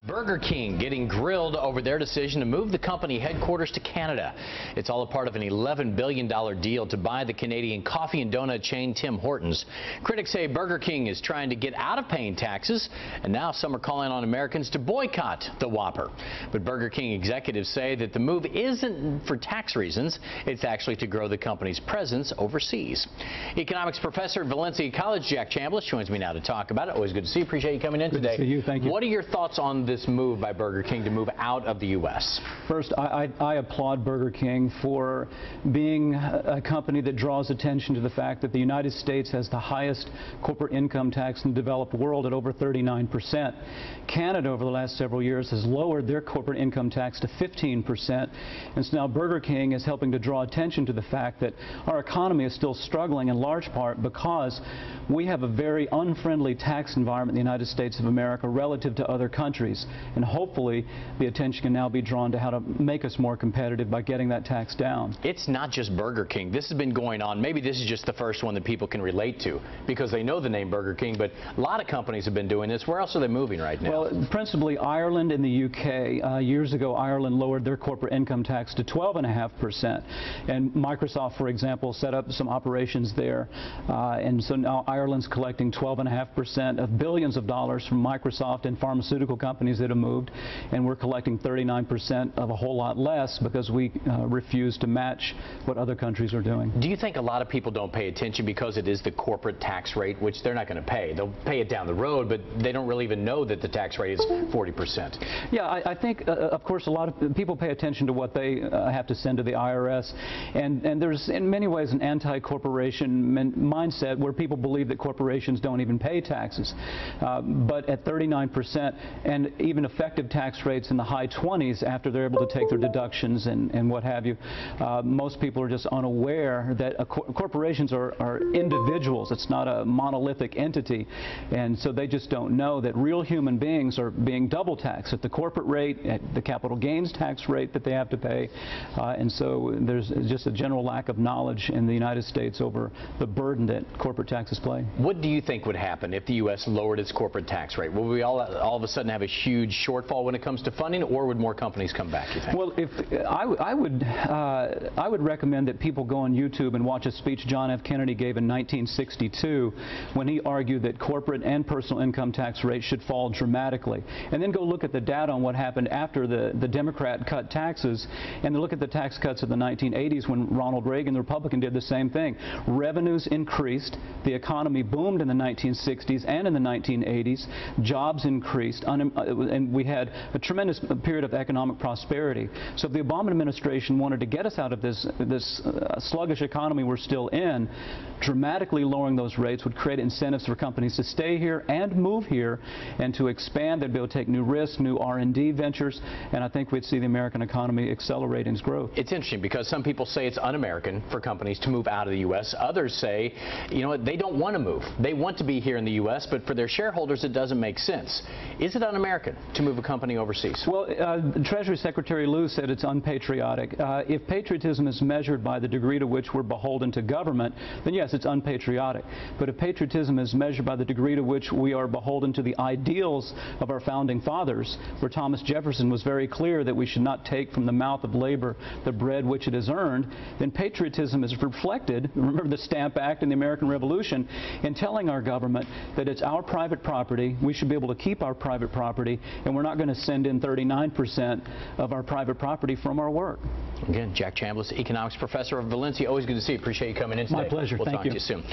Burger King getting grilled over their decision to move the company headquarters to Canada. It's all a part of an $11 billion deal to buy the Canadian coffee and donut chain Tim Hortons. Critics say Burger King is trying to get out of paying taxes, and now some are calling on Americans to boycott the Whopper. But Burger King executives say that the move isn't for tax reasons. It's actually to grow the company's presence overseas. Economics professor at Valencia College, Jack Chambliss, joins me now to talk about it. Always good to see you. Appreciate you coming in today. Good to see you. Thank you. What are your thoughts on this move by Burger King to move out of the U.S.? First, I applaud Burger King for being a company that draws attention to the fact that the United States has the highest corporate income tax in the developed world at over 39%. Canada, over the last several years, has lowered their corporate income tax to 15%. And so now Burger King is helping to draw attention to the fact that our economy is still struggling in large part because we have a very unfriendly tax environment in the United States of America relative to other countries. And hopefully the attention can now be drawn to how to make us more competitive by getting that tax down. It's not just Burger King. This has been going on. Maybe this is just the first one that people can relate to because they know the name Burger King, but a lot of companies have been doing this. Where else are they moving right now? Well, principally Ireland and the UK. Years ago, Ireland lowered their corporate income tax to 12.5%. And Microsoft, for example, set up some operations there. And so now Ireland's collecting 12.5% of billions of dollars from Microsoft and pharmaceutical companies that have moved, and we're collecting 39% of a whole lot less because we refuse to match what other countries are doing. Do you think a lot of people don't pay attention because it is the corporate tax rate, which they're not going to pay? They'll pay it down the road, but they don't really even know that the tax rate is 40%. Yeah, I think, of course, a lot of people pay attention to what they have to send to the IRS, and there's in many ways an anti-corporation mindset where people believe that corporations don't even pay taxes. But at 39%, and even effective tax rates in the high 20s after they're able to take their deductions and what have you, most people are just unaware that corporations are individuals. It's not a monolithic entity, and so they just don't know that real human beings are being double taxed at the corporate rate, at the capital gains tax rate that they have to pay, and so there's just a general lack of knowledge in the United States over the burden that corporate taxes play. What do you think would happen if the U.S. lowered its corporate tax rate? Will we all of a sudden have a huge shortfall when it comes to funding, or would more companies come back, you think? Well, if I would recommend that people go on YouTube and watch a speech John F. Kennedy gave in 1962 when he argued that corporate and personal income tax rates should fall dramatically. And then go look at the data on what happened after the Democrat cut taxes, and look at the tax cuts of the 1980s when Ronald Reagan, the Republican, did the same thing. Revenues increased, the economy boomed in the 1960s and in the 1980s, jobs increased, and we had a tremendous period of economic prosperity. So if the Obama administration wanted to get us out of this sluggish economy we're still in, dramatically lowering those rates would create incentives for companies to stay here and move here and to expand. They'd be able to take new risks, new R&D ventures, and I think we'd see the American economy accelerate its growth. It's interesting because some people say it's un-American for companies to move out of the U.S. Others say, you know what, they don't want to move. They want to be here in the U.S., but for their shareholders it doesn't make sense. Is it un-American to move a company overseas? Well, Treasury Secretary Lew said it's unpatriotic. If patriotism is measured by the degree to which we're beholden to government, then yes, it's unpatriotic. But if patriotism is measured by the degree to which we are beholden to the ideals of our founding fathers, where Thomas Jefferson was very clear that we should not take from the mouth of labor the bread which it has earned, then patriotism is reflected, remember the Stamp Act and the American Revolution, in telling our government that it's our private property, we should be able to keep our private property, and we're not going to send in 39% of our private property from our work. Again, Jack Chambliss, economics professor of Valencia. Always good to see you. Appreciate you coming in today. My pleasure. We'll Thank talk you. to you soon.